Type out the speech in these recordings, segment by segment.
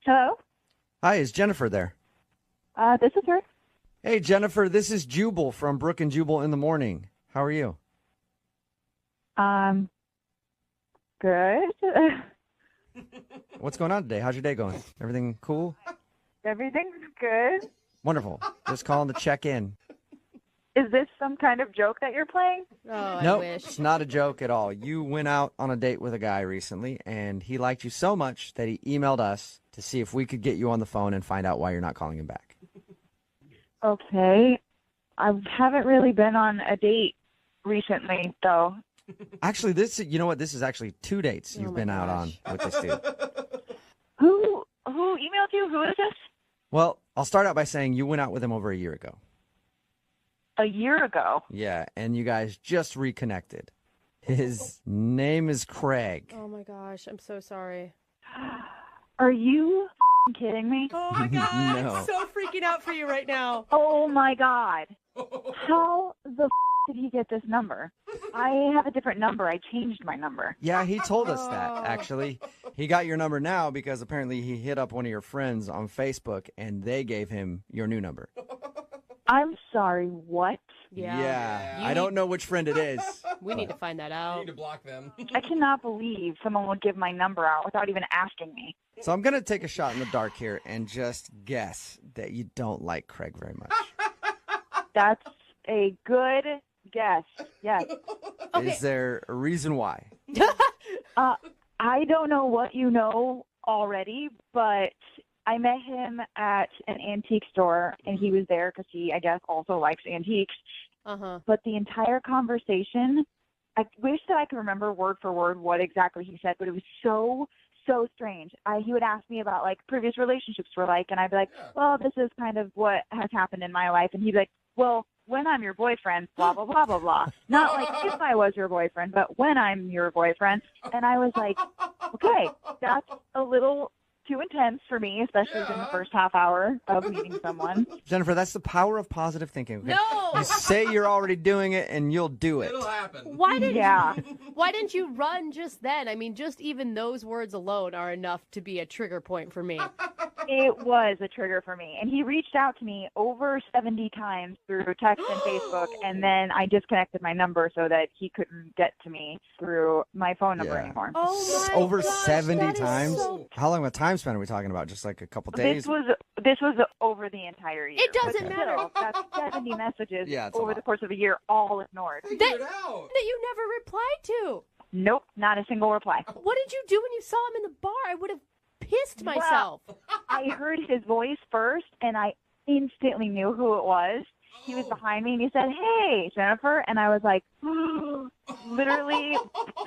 Hello? Hi, is Jennifer there? This is her. Hey, Jennifer, this is Jubal from Brook and Jubal in the Morning. How are you? Good. What's going on today? How's your day going? Everything cool? Everything's good. Wonderful. Just calling to check in. Is this some kind of joke that you're playing? Oh, Nope, I wish. it's not a joke at all. You went out on a date with a guy recently, and he liked you so much that he emailed us to see if we could get you on the phone and find out why you're not calling him back. Okay. I haven't really been on a date recently, though. Actually, you know what? This is actually 2 dates you've my been out on gosh. with this dude. Who emailed you? Who is this? Well, I'll start out by saying you went out with him over a year ago. A year ago. Yeah, and you guys just reconnected. His name is Craig. Oh my gosh, I'm so sorry. Are you kidding me? Oh my god, No. I'm so freaking out for you right now. Oh my God. How the did he get this number? I have a different number. I changed my number. Yeah, he told us that, actually. He got your number now because apparently he hit up one of your friends on Facebook, and they gave him your new number. I'm sorry, what? Yeah. I don't know which friend it is. We need to find that You out. need to block them. I cannot believe someone would give my number out without even asking me. So I'm going to take a shot in the dark here and just guess that you don't like Craig very much. That's a good guess. Yes. Okay. Is there a reason why? I don't know what you know already, but I met him at an antique store, and he was there because he, I guess, also likes antiques. Uh-huh. But the entire conversation, I wish that I could remember word for word what exactly he said, but it was so strange. He would ask me about, like, previous relationships were like, and I'd be like, well, this is kind of what has happened in my life. And he'd be like, well, when I'm your boyfriend, blah, blah, blah, blah, blah. Not like if I was your boyfriend, but when I'm your boyfriend. And I was like, okay, that's a little too intense for me, especially in the first half hour of meeting someone. Jennifer, that's the power of positive thinking. Okay? No! You say you're already doing it, and you'll do it. It'll happen. Why didn't Yeah. you run just then? I mean, just even those words alone are enough to be a trigger point for me. It was a trigger for me. And he reached out to me over 70 times through text and Facebook, and then I disconnected my number so that he couldn't get to me through my phone number Yeah. anymore. Oh my Over gosh, 70 that is times? so- How long of a time span are we talking about? Just like a couple days? This was over the entire year. It doesn't But matter. still, that's 70 messages Yeah, it's a over lot. the course of a year, all ignored. Figure it out. That you never replied to. Nope, not a single reply. What did you do when you saw him in the bar? I would have pissed myself. I heard his voice first, and I instantly knew who it was. He was behind me, and he said, "Hey, Jennifer," and I was like, literally,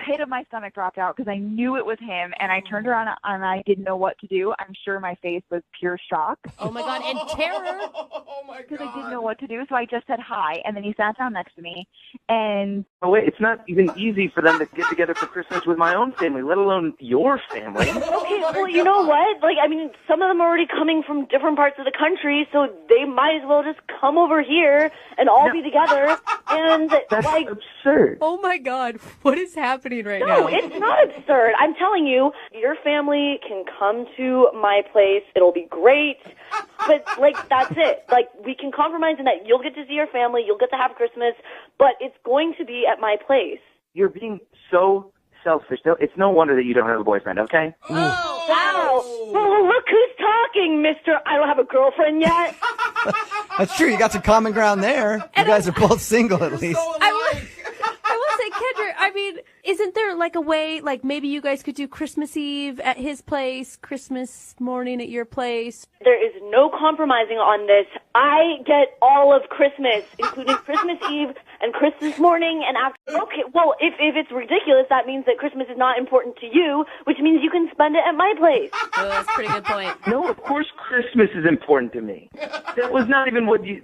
pit of my stomach dropped out because I knew it was him, and I turned around and I didn't know what to do. I'm sure my face was pure shock Oh my god, and terror. Oh my god. because I didn't know what to do, so I just said hi, and then he sat down next to me, and Oh, wait, it's not even easy for them to get together for Christmas with my own family, let alone your family. Okay, well, you know what? Like, I mean, some of them are already coming from different parts of the country, so they might as well just come over here and all be together. And, That's like, absurd. Oh my god, what is happening right no, now? it's not absurd. I'm telling you, your family can come to my place. It'll be great. But, like, that's it. Like, we can compromise in that you'll get to see your family, you'll get to have Christmas, but it's going to be at my place. You're being so selfish. It's no wonder that you don't have a boyfriend, okay? Wow. Well, look who's talking, mister. I don't have a girlfriend yet. That's true. You got some common ground there. You guys are both single, at least. I will say, Kendra, I mean, isn't there like a way, like maybe you guys could do Christmas Eve at his place, Christmas morning at your place? There is no compromising on this. I get all of Christmas, including Christmas Eve and Christmas morning and after. Okay, well, if it's ridiculous, that means that Christmas is not important to you, which means you can spend it at my place. Oh, that's a pretty good point. No, of course Christmas is important to me. That was not even what you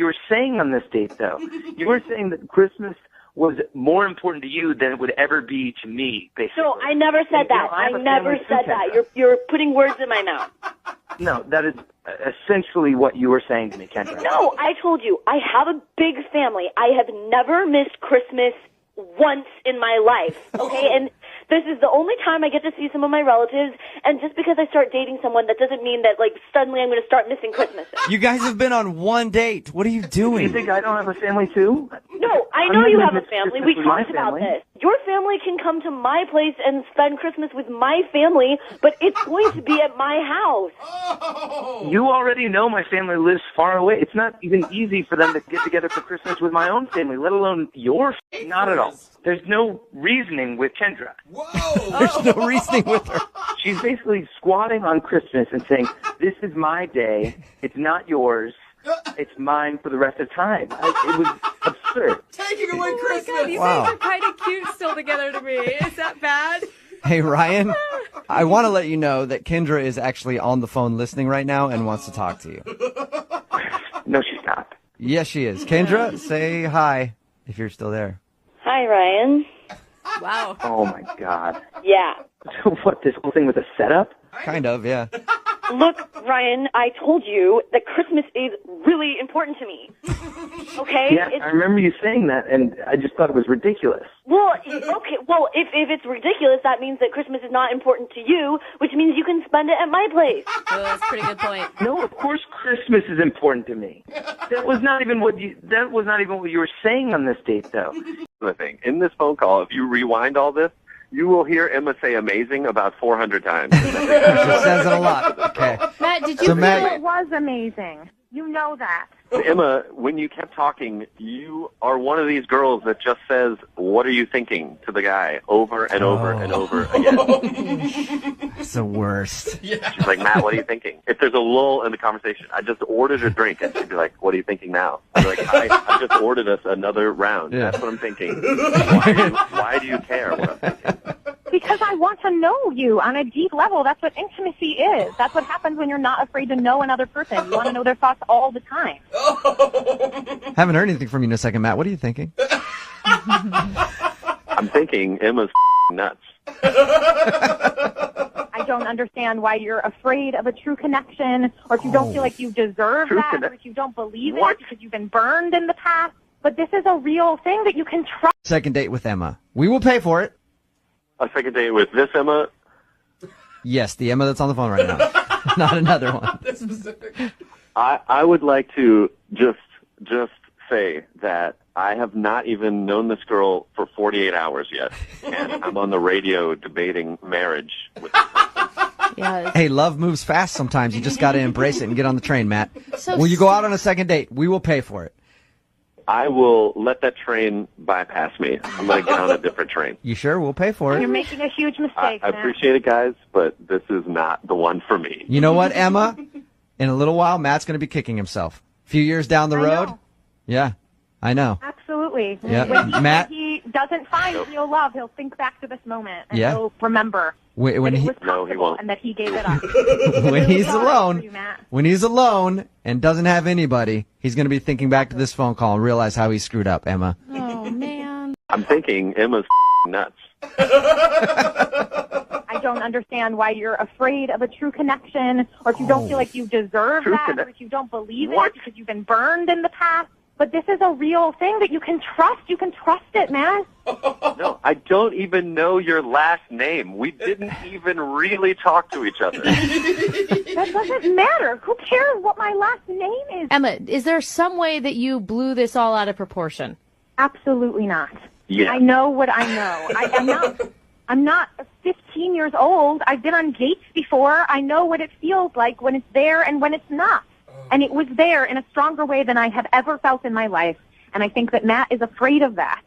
were saying on this date, though. You were saying that Christmas was more important to you than it would ever be to me, basically. No, I never said that. I never said that. You're putting words in my mouth. No, that is essentially what you were saying to me, Kendra. No, I told you, I have a big family. I have never missed Christmas once in my life, okay? And This is the only time I get to see some of my relatives, and just because I start dating someone, that doesn't mean that, like, suddenly I'm going to start missing Christmas. You guys have been on one date. What are you You doing? think I don't have a family too? No, I I'm know not you gonna have a miss family. Christmas We with my talked about family. this. Your family can come to my place and spend Christmas with my family, but it's going to be at my house. You already know my family lives far away. It's not even easy for them to get together for Christmas with my own family, let alone your family. Not at all. There's no reasoning with Kendra. Whoa! There's no reasoning with her. She's basically squatting on Christmas and saying, this is my day. It's not yours. It's mine for the rest of time. It was absurd. Taking away Oh my Christmas. God, you Wow. guys are kind of cute still together to me. Is that bad? Hey, Ryan, I want to let you know that Kendra is actually on the phone listening right now and wants to talk to you. No, she's not. Yes, she is. Kendra, say hi if you're still there. Hi, Ryan. Wow. Oh, my God. Yeah. So what, this whole thing was a setup? Kind of, yeah. Look, Ryan, I told you that Christmas is really important to me. Okay? Yeah, I remember you saying that, and I just thought it was ridiculous. Well, okay, well, if it's ridiculous, that means that Christmas is not important to you, which means you can spend it at my place. Oh, that's a pretty good point. No, of course Christmas is important to me. That was not even what you were saying on this date, though. The thing. In this phone call, if you rewind all this, you will hear Emma say amazing about 400 times. She says it a lot. Okay. Matt, did you So, feel... Matt- It was amazing. You know that. Emma, when you kept talking, you are one of these girls that just says, what are you thinking, to the guy over and over and over again. It's the worst. She's like, Matt, what are you thinking? If there's a lull in the conversation, I just ordered a drink, and she'd be like, what are you thinking now? I'd be like, I just ordered us another round. Yeah. That's what I'm thinking. Why do you care what I'm thinking? Because I want to know you on a deep level. That's what intimacy is. That's what happens when you're not afraid to know another person. You want to know their thoughts all the time. Haven't heard anything from you in a second, Matt. What are you thinking? I'm thinking Emma's nuts. I don't understand why you're afraid of a true connection, or if you don't feel like you deserve True that, or if you don't believe What? it because you've been burned in the past. But this is a real thing that you can trust. Second date with Emma. We will pay for it. A second date with this Emma. Yes, the Emma that's on the phone right now. Not another one. That's specific. I would like to just say that I have not even known this girl for 48 hours yet, and I'm on the radio debating marriage with this person. Yeah, Hey, love moves fast sometimes. You just got to embrace it and get on the train, Matt. So Will you go out on a second date? We will pay for it. I will let that train bypass me. I'm going to get on a different train. You sure? We'll pay for You're it. making a huge I mistake, Matt. appreciate it, guys, but this is not the one for me. You know what, Emma? In a little while, Matt's going to be kicking himself. A few years down the I road. know. Yeah, I know. Absolutely. Yeah. When Matt? he doesn't find real love, he'll think back to this moment and Yeah. he'll remember When that it he was No, he possible won't. and that he gave it up. when he's Sorry for alone, you, Matt. when he's alone and doesn't have anybody, he's going to be thinking back to this phone call and realize how he screwed up, Emma. oh, man. I'm thinking Emma's nuts. I don't understand why you're afraid of a true connection, or if you don't feel like you deserve True that, connect- or if you don't believe What? it because you've been burned in the past. But this is a real thing that you can trust. You can trust it, man. No, I don't even know your last name. We didn't even really talk to each other. That doesn't matter. Who cares what my last name is? Emma, is there some way that you blew this all out of proportion? Absolutely not. Yeah. I know what I know. I'm not 15 years old. I've been on dates before. I know what it feels like when it's there and when it's not. And it was there in a stronger way than I have ever felt in my life. And I think that Matt is afraid of that.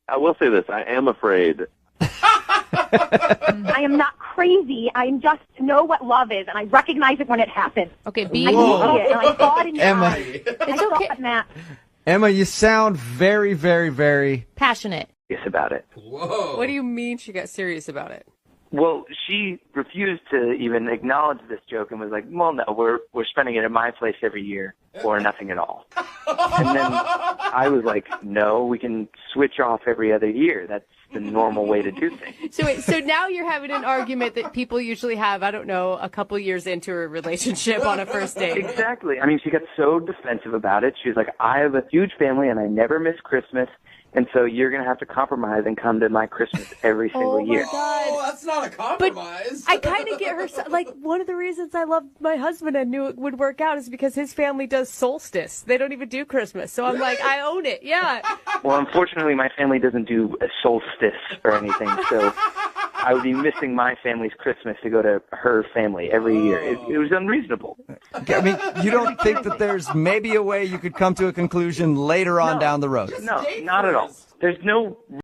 I will say this. I am afraid. I am not crazy. I just know what love is, and I recognize it when it happens. Okay, be I see it, and I saw it in your Emma. eyes. It's I saw okay. it, Matt. Emma, you sound very, very, very... passionate. Yes, about it. Whoa. What do you mean she got serious about it? Well, she refused to even acknowledge this joke and was like, well, no, we're spending it at my place every year or nothing at all. And then I was like, no, we can switch off every other year. That's the normal way to do things. So wait, so now you're having an argument that people usually have, I don't know, a couple years into a relationship on a first date. Exactly. I mean, she got so defensive about it. She was like, I have a huge family and I never miss Christmas. And so you're going to have to compromise and come to my Christmas every single year. Oh, that's not a compromise. I kind of get her, like, one of the reasons I love my husband and knew it would work out is because his family does solstice. They don't even do Christmas. So I'm like, I own it. Yeah. Well, unfortunately, my family doesn't do a solstice or anything, so I would be missing my family's Christmas to go to her family every year. It was unreasonable. I mean, you don't think that there's maybe a way you could come to a conclusion later on down the road? No, not at all. There's no